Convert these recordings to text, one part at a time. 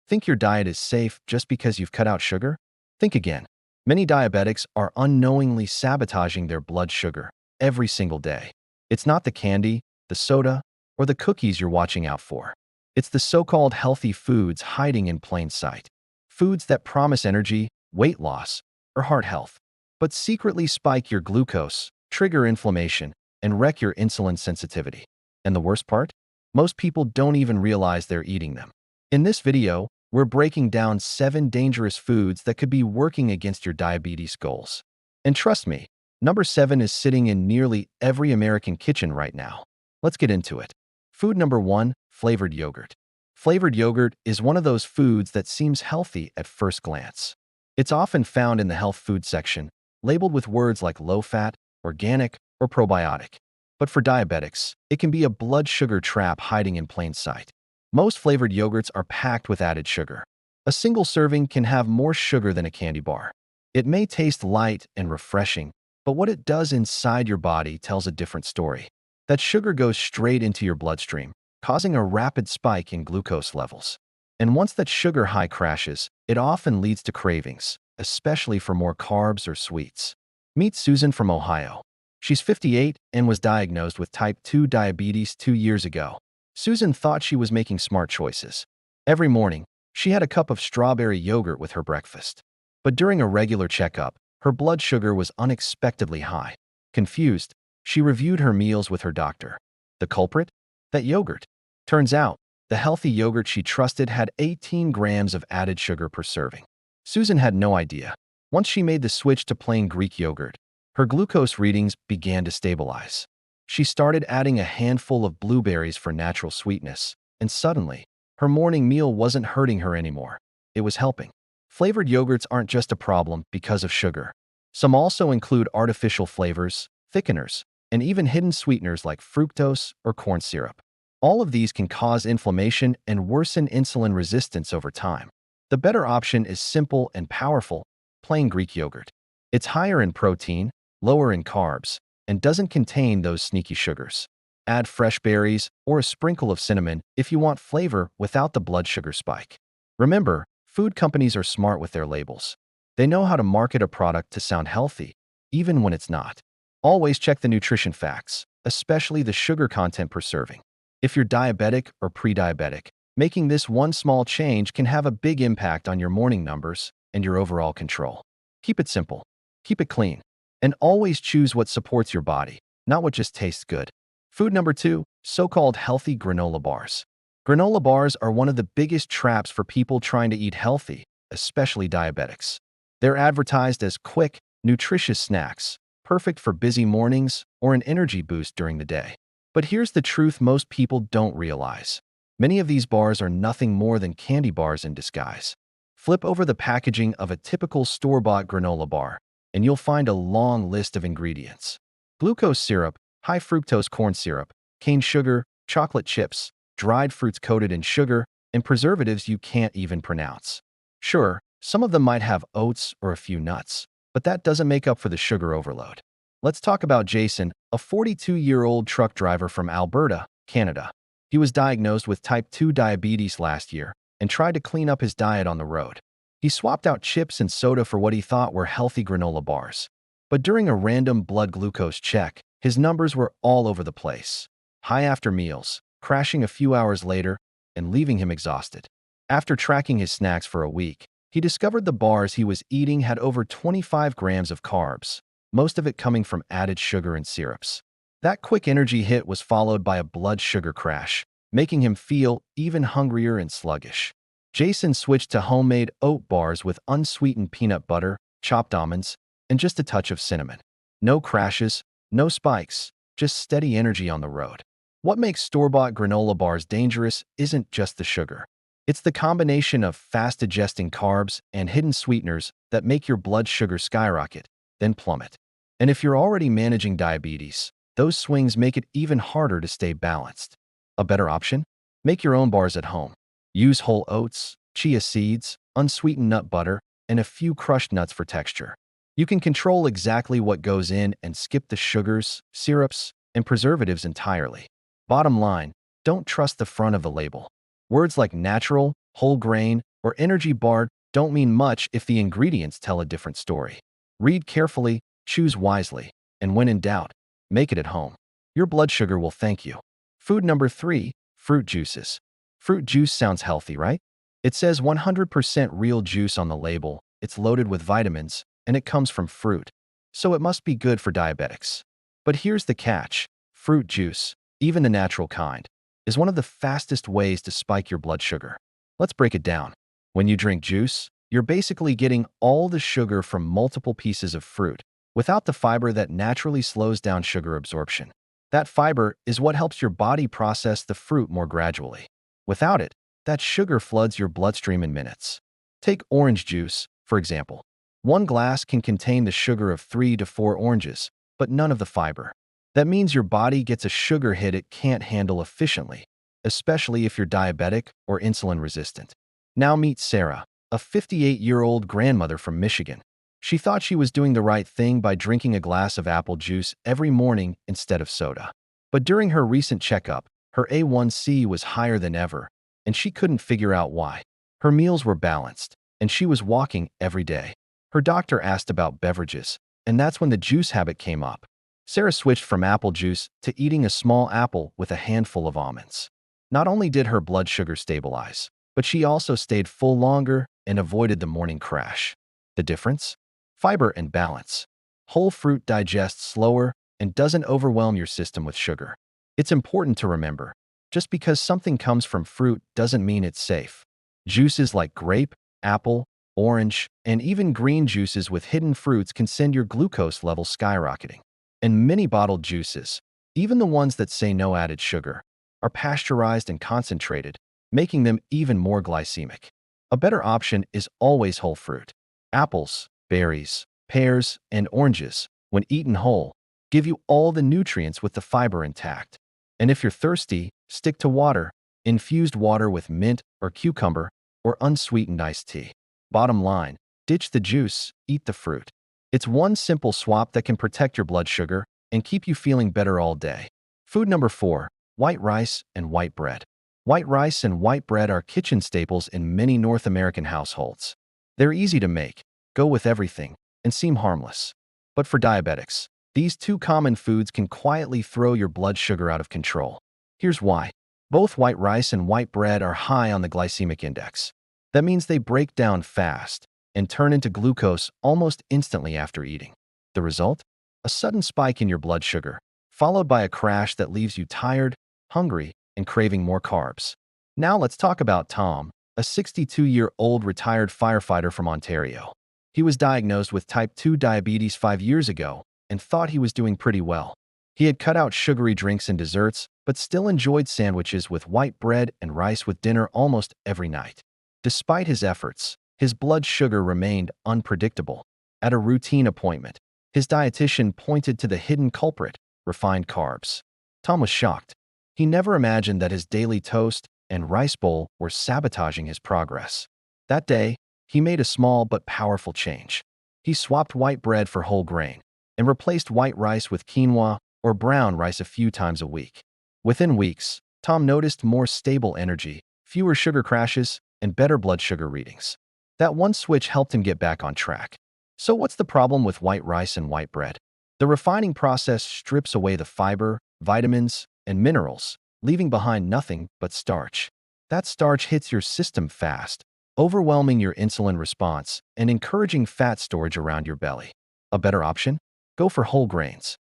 Think your diet is safe just because you've cut out sugar? Think again. Many diabetics are unknowingly sabotaging their blood sugar every single day. It's not the candy, the soda, or the cookies you're watching out for. It's the so-called healthy foods hiding in plain sight. Foods that promise energy, weight loss, or heart health, but secretly spike your glucose, trigger inflammation, and wreck your insulin sensitivity. And the worst part? Most people don't even realize they're eating them. In this video, we're breaking down 7 dangerous foods that could be working against your diabetes goals. And trust me, number 7 is sitting in nearly every American kitchen right now. Let's get into it. Food number 1, flavored yogurt. Flavored yogurt is one of those foods that seems healthy at first glance. It's often found in the health food section, labeled with words like low-fat, organic, or probiotic. But for diabetics, it can be a blood sugar trap hiding in plain sight. Most flavored yogurts are packed with added sugar. A single serving can have more sugar than a candy bar. It may taste light and refreshing, but what it does inside your body tells a different story. That sugar goes straight into your bloodstream, causing a rapid spike in glucose levels. And once that sugar high crashes, it often leads to cravings, especially for more carbs or sweets. Meet Susan from Ohio. She's 58 and was diagnosed with type 2 diabetes 2 years ago. Susan thought she was making smart choices. Every morning, she had a cup of strawberry yogurt with her breakfast. But during a regular checkup, her blood sugar was unexpectedly high. Confused, she reviewed her meals with her doctor. The culprit? That yogurt. Turns out, the healthy yogurt she trusted had 18 grams of added sugar per serving. Susan had no idea. Once she made the switch to plain Greek yogurt, her glucose readings began to stabilize. She started adding a handful of blueberries for natural sweetness, and suddenly, her morning meal wasn't hurting her anymore. It was helping. Flavored yogurts aren't just a problem because of sugar. Some also include artificial flavors, thickeners, and even hidden sweeteners like fructose or corn syrup. All of these can cause inflammation and worsen insulin resistance over time. The better option is simple and powerful, plain Greek yogurt. It's higher in protein, lower in carbs, and doesn't contain those sneaky sugars. Add fresh berries or a sprinkle of cinnamon if you want flavor without the blood sugar spike. Remember, food companies are smart with their labels. They know how to market a product to sound healthy, even when it's not. Always check the nutrition facts, especially the sugar content per serving. If you're diabetic or pre-diabetic, making this one small change can have a big impact on your morning numbers and your overall control. Keep it simple, keep it clean, and always choose what supports your body, not what just tastes good. Food number 2, so-called healthy granola bars. Granola bars are one of the biggest traps for people trying to eat healthy, especially diabetics. They're advertised as quick, nutritious snacks, perfect for busy mornings or an energy boost during the day. But here's the truth most people don't realize. Many of these bars are nothing more than candy bars in disguise. Flip over the packaging of a typical store-bought granola bar, and you'll find a long list of ingredients. Glucose syrup, high fructose corn syrup, cane sugar, chocolate chips, dried fruits coated in sugar, and preservatives you can't even pronounce. Sure, some of them might have oats or a few nuts, but that doesn't make up for the sugar overload. Let's talk about Jason, a 42-year-old truck driver from Alberta, Canada. He was diagnosed with type 2 diabetes last year and tried to clean up his diet on the road. He swapped out chips and soda for what he thought were healthy granola bars. But during a random blood glucose check, his numbers were all over the place. High after meals, crashing a few hours later, and leaving him exhausted. After tracking his snacks for a week, he discovered the bars he was eating had over 25 grams of carbs, most of it coming from added sugar and syrups. That quick energy hit was followed by a blood sugar crash, making him feel even hungrier and sluggish. Jason switched to homemade oat bars with unsweetened peanut butter, chopped almonds, and just a touch of cinnamon. No crashes, no spikes, just steady energy on the road. What makes store-bought granola bars dangerous isn't just the sugar. It's the combination of fast-digesting carbs and hidden sweeteners that make your blood sugar skyrocket, then plummet. And if you're already managing diabetes, those swings make it even harder to stay balanced. A better option? Make your own bars at home. Use whole oats, chia seeds, unsweetened nut butter, and a few crushed nuts for texture. You can control exactly what goes in and skip the sugars, syrups, and preservatives entirely. Bottom line, don't trust the front of the label. Words like natural, whole grain, or energy bar don't mean much if the ingredients tell a different story. Read carefully, choose wisely, and when in doubt, make it at home. Your blood sugar will thank you. Food number 3, fruit juices. Fruit juice sounds healthy, right? It says 100% real juice on the label, it's loaded with vitamins, and it comes from fruit. So it must be good for diabetics. But here's the catch. Fruit juice, even the natural kind, is one of the fastest ways to spike your blood sugar. Let's break it down. When you drink juice, you're basically getting all the sugar from multiple pieces of fruit, without the fiber that naturally slows down sugar absorption. That fiber is what helps your body process the fruit more gradually. Without it, that sugar floods your bloodstream in minutes. Take orange juice, for example. One glass can contain the sugar of 3 to 4 oranges, but none of the fiber. That means your body gets a sugar hit it can't handle efficiently, especially if you're diabetic or insulin resistant. Now meet Sarah, a 58-year-old grandmother from Michigan. She thought she was doing the right thing by drinking a glass of apple juice every morning instead of soda. But during her recent checkup, her A1C was higher than ever, and she couldn't figure out why. Her meals were balanced, and she was walking every day. Her doctor asked about beverages, and that's when the juice habit came up. Sarah switched from apple juice to eating a small apple with a handful of almonds. Not only did her blood sugar stabilize, but she also stayed full longer and avoided the morning crash. The difference? Fiber and balance. Whole fruit digests slower and doesn't overwhelm your system with sugar. It's important to remember, just because something comes from fruit doesn't mean it's safe. Juices like grape, apple, orange, and even green juices with hidden fruits can send your glucose level skyrocketing. And many bottled juices, even the ones that say no added sugar, are pasteurized and concentrated, making them even more glycemic. A better option is always whole fruit. Apples, berries, pears, and oranges, when eaten whole, give you all the nutrients with the fiber intact. And if you're thirsty, stick to water, infused water with mint or cucumber, or unsweetened iced tea. Bottom line, ditch the juice, eat the fruit. It's one simple swap that can protect your blood sugar and keep you feeling better all day. Food number 4, white rice and white bread. White rice and white bread are kitchen staples in many North American households. They're easy to make, go with everything, and seem harmless. But for diabetics, these two common foods can quietly throw your blood sugar out of control. Here's why. Both white rice and white bread are high on the glycemic index. That means they break down fast and turn into glucose almost instantly after eating. The result? A sudden spike in your blood sugar, followed by a crash that leaves you tired, hungry, and craving more carbs. Now let's talk about Tom, a 62-year-old retired firefighter from Ontario. He was diagnosed with type 2 diabetes 5 years ago and thought he was doing pretty well. He had cut out sugary drinks and desserts, but still enjoyed sandwiches with white bread and rice with dinner almost every night. Despite his efforts, his blood sugar remained unpredictable. At a routine appointment, his dietitian pointed to the hidden culprit, refined carbs. Tom was shocked. He never imagined that his daily toast and rice bowl were sabotaging his progress. That day, he made a small but powerful change. He swapped white bread for whole grain and replaced white rice with quinoa or brown rice a few times a week. Within weeks, Tom noticed more stable energy, fewer sugar crashes, and better blood sugar readings. That one switch helped him get back on track. So what's the problem with white rice and white bread? The refining process strips away the fiber, vitamins, and minerals, leaving behind nothing but starch. That starch hits your system fast, overwhelming your insulin response and encouraging fat storage around your belly. A better option? Go for whole grains.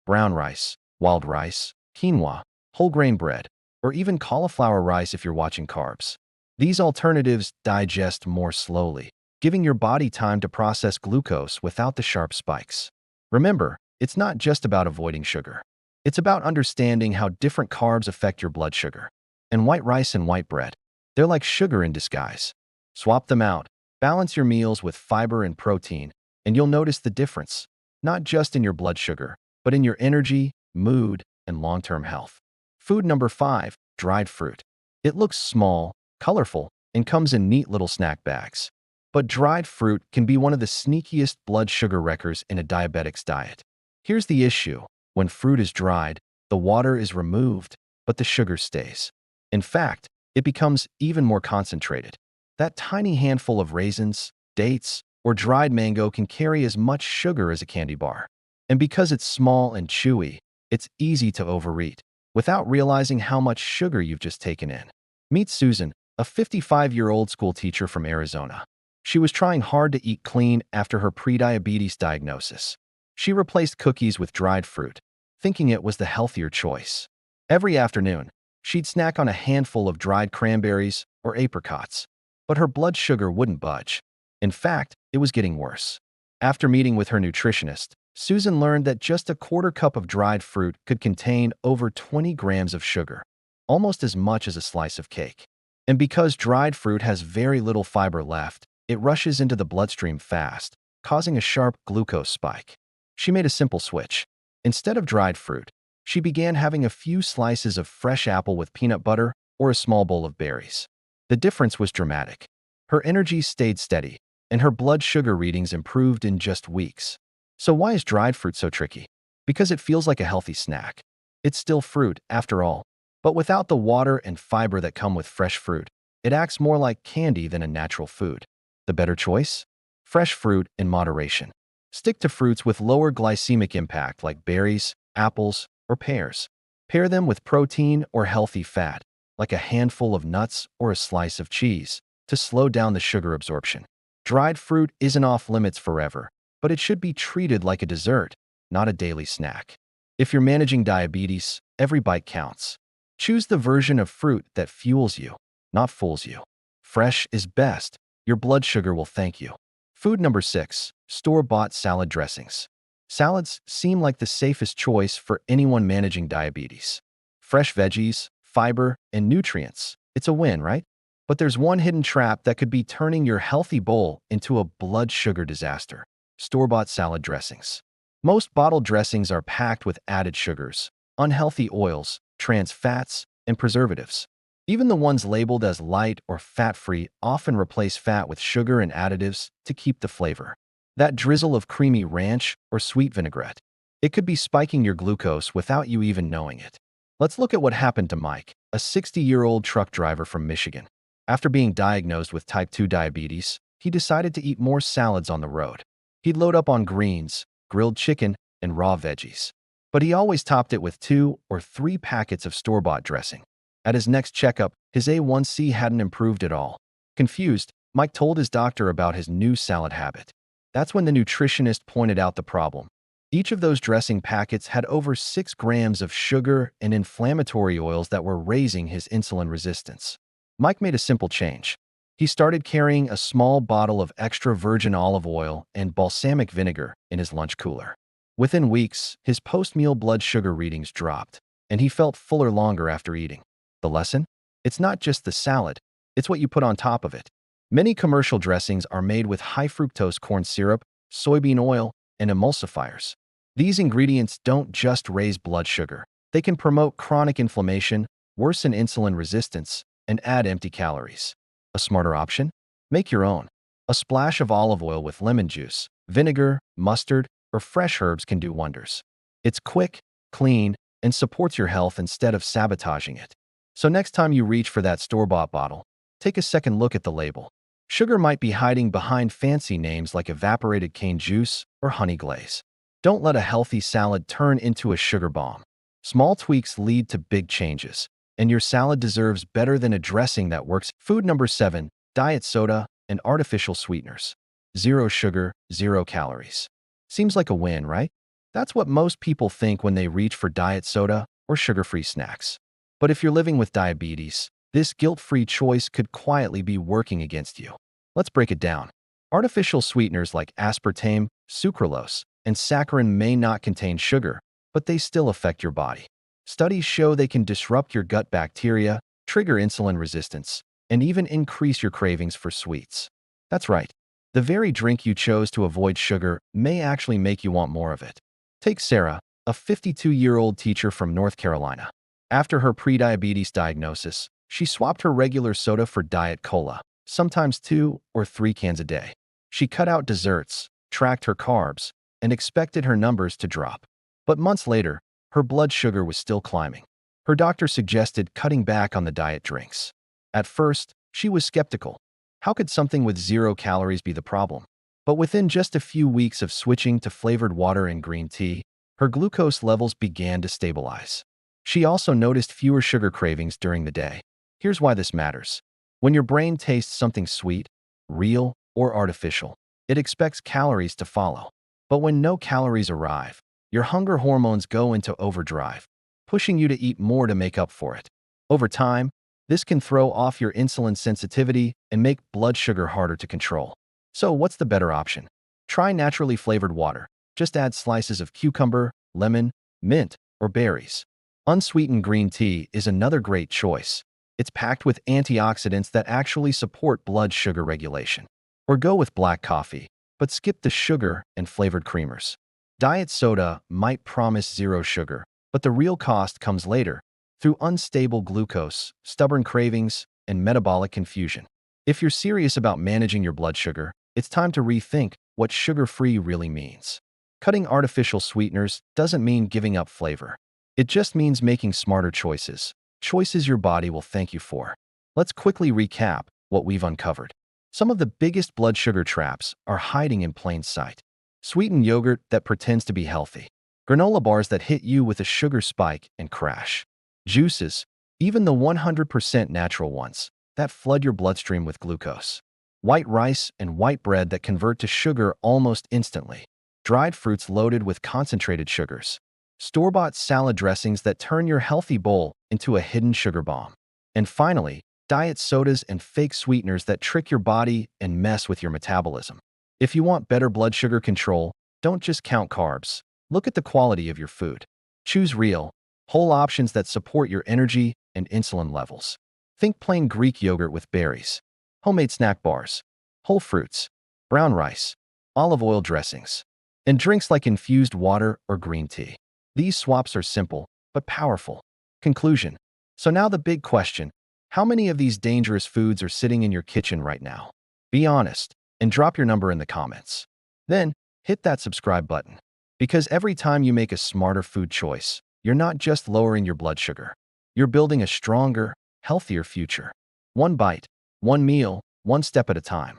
Brown rice, wild rice, quinoa, whole grain bread, or even cauliflower rice if you're watching carbs. These alternatives digest more slowly, giving your body time to process glucose without the sharp spikes. Remember, it's not just about avoiding sugar. It's about understanding how different carbs affect your blood sugar. And white rice and white bread, they're like sugar in disguise. Swap them out, balance your meals with fiber and protein, and you'll notice the difference, not just in your blood sugar, but in your energy, mood, and long-term health. Food number 5, dried fruit. It looks small, colorful, and comes in neat little snack bags. But dried fruit can be one of the sneakiest blood sugar wreckers in a diabetic's diet. Here's the issue. When fruit is dried, the water is removed, but the sugar stays. In fact, it becomes even more concentrated. That tiny handful of raisins, dates, or dried mango can carry as much sugar as a candy bar. And because it's small and chewy, it's easy to overeat without realizing how much sugar you've just taken in. Meet Susan, a 55-year-old school teacher from Arizona. She was trying hard to eat clean after her prediabetes diagnosis. She replaced cookies with dried fruit, thinking it was the healthier choice. Every afternoon, she'd snack on a handful of dried cranberries or apricots, but her blood sugar wouldn't budge. In fact, it was getting worse. After meeting with her nutritionist, Susan learned that just a quarter cup of dried fruit could contain over 20 grams of sugar, almost as much as a slice of cake. And because dried fruit has very little fiber left, it rushes into the bloodstream fast, causing a sharp glucose spike. She made a simple switch. Instead of dried fruit, she began having a few slices of fresh apple with peanut butter or a small bowl of berries. The difference was dramatic. Her energy stayed steady, and her blood sugar readings improved in just weeks. So why is dried fruit so tricky? Because it feels like a healthy snack. It's still fruit, after all, but without the water and fiber that come with fresh fruit. It acts more like candy than a natural food. The better choice? Fresh fruit in moderation. Stick to fruits with lower glycemic impact like berries, apples, or pears. Pair them with protein or healthy fat, like a handful of nuts or a slice of cheese, to slow down the sugar absorption. Dried fruit isn't off limits forever, but it should be treated like a dessert, not a daily snack. If you're managing diabetes, every bite counts. Choose the version of fruit that fuels you, not fools you. Fresh is best. Your blood sugar will thank you. Food number 6, store-bought salad dressings. Salads seem like the safest choice for anyone managing diabetes. Fresh veggies, fiber, and nutrients. It's a win, right? But there's one hidden trap that could be turning your healthy bowl into a blood sugar disaster. Store-bought salad dressings. Most bottled dressings are packed with added sugars, unhealthy oils, trans fats, and preservatives. Even the ones labeled as light or fat-free often replace fat with sugar and additives to keep the flavor. That drizzle of creamy ranch or sweet vinaigrette. It could be spiking your glucose without you even knowing it. Let's look at what happened to Mike, a 60-year-old truck driver from Michigan. After being diagnosed with type 2 diabetes, he decided to eat more salads on the road. He'd load up on greens, grilled chicken, and raw veggies. But he always topped it with 2 or 3 packets of store-bought dressing. At his next checkup, his A1C hadn't improved at all. Confused, Mike told his doctor about his new salad habit. That's when the nutritionist pointed out the problem. Each of those dressing packets had over 6 grams of sugar and inflammatory oils that were raising his insulin resistance. Mike made a simple change. He started carrying a small bottle of extra virgin olive oil and balsamic vinegar in his lunch cooler. Within weeks, his post-meal blood sugar readings dropped, and he felt fuller longer after eating. The lesson? It's not just the salad, it's what you put on top of it. Many commercial dressings are made with high-fructose corn syrup, soybean oil, and emulsifiers. These ingredients don't just raise blood sugar. They can promote chronic inflammation, worsen insulin resistance, and add empty calories. A smarter option? Make your own. A splash of olive oil with lemon juice, vinegar, mustard, or fresh herbs can do wonders. It's quick, clean, and supports your health instead of sabotaging it. So next time you reach for that store-bought bottle, take a second look at the label. Sugar might be hiding behind fancy names like evaporated cane juice or honey glaze. Don't let a healthy salad turn into a sugar bomb. Small tweaks lead to big changes, and your salad deserves better than a dressing that works. Food number 7, diet soda and artificial sweeteners. 0 sugar, 0 calories. Seems like a win, right? That's what most people think when they reach for diet soda or sugar-free snacks. But if you're living with diabetes, this guilt-free choice could quietly be working against you. Let's break it down. Artificial sweeteners like aspartame, sucralose, and saccharin may not contain sugar, but they still affect your body. Studies show they can disrupt your gut bacteria, trigger insulin resistance, and even increase your cravings for sweets. That's right. The very drink you chose to avoid sugar may actually make you want more of it. Take Sarah, a 52-year-old teacher from North Carolina. After her prediabetes diagnosis, she swapped her regular soda for diet cola, sometimes 2 or 3 cans a day. She cut out desserts, tracked her carbs, and expected her numbers to drop. But months later, her blood sugar was still climbing. Her doctor suggested cutting back on the diet drinks. At first, she was skeptical. How could something with 0 calories be the problem? But within just a few weeks of switching to flavored water and green tea, her glucose levels began to stabilize. She also noticed fewer sugar cravings during the day. Here's why this matters. When your brain tastes something sweet, real, or artificial, it expects calories to follow. But when no calories arrive, your hunger hormones go into overdrive, pushing you to eat more to make up for it. Over time, this can throw off your insulin sensitivity and make blood sugar harder to control. So what's the better option? Try naturally flavored water. Just add slices of cucumber, lemon, mint, or berries. Unsweetened green tea is another great choice. It's packed with antioxidants that actually support blood sugar regulation. Or go with black coffee, but skip the sugar and flavored creamers. Diet soda might promise 0 sugar, but the real cost comes later, through unstable glucose, stubborn cravings, and metabolic confusion. If you're serious about managing your blood sugar, it's time to rethink what sugar-free really means. Cutting artificial sweeteners doesn't mean giving up flavor. It just means making smarter choices, choices your body will thank you for. Let's quickly recap what we've uncovered. Some of the biggest blood sugar traps are hiding in plain sight. Sweetened yogurt that pretends to be healthy. Granola bars that hit you with a sugar spike and crash. Juices, even the 100% natural ones, that flood your bloodstream with glucose. White rice and white bread that convert to sugar almost instantly. Dried fruits loaded with concentrated sugars. Store-bought salad dressings that turn your healthy bowl into a hidden sugar bomb. And finally, diet sodas and fake sweeteners that trick your body and mess with your metabolism. If you want better blood sugar control, don't just count carbs. Look at the quality of your food. Choose real, whole options that support your energy and insulin levels. Think plain Greek yogurt with berries, homemade snack bars, whole fruits, brown rice, olive oil dressings, and drinks like infused water or green tea. These swaps are simple, but powerful. Conclusion. So now the big question, how many of these dangerous foods are sitting in your kitchen right now? Be honest and drop your number in the comments. Then, hit that subscribe button. Because every time you make a smarter food choice, you're not just lowering your blood sugar. You're building a stronger, healthier future. One bite, one meal, one step at a time.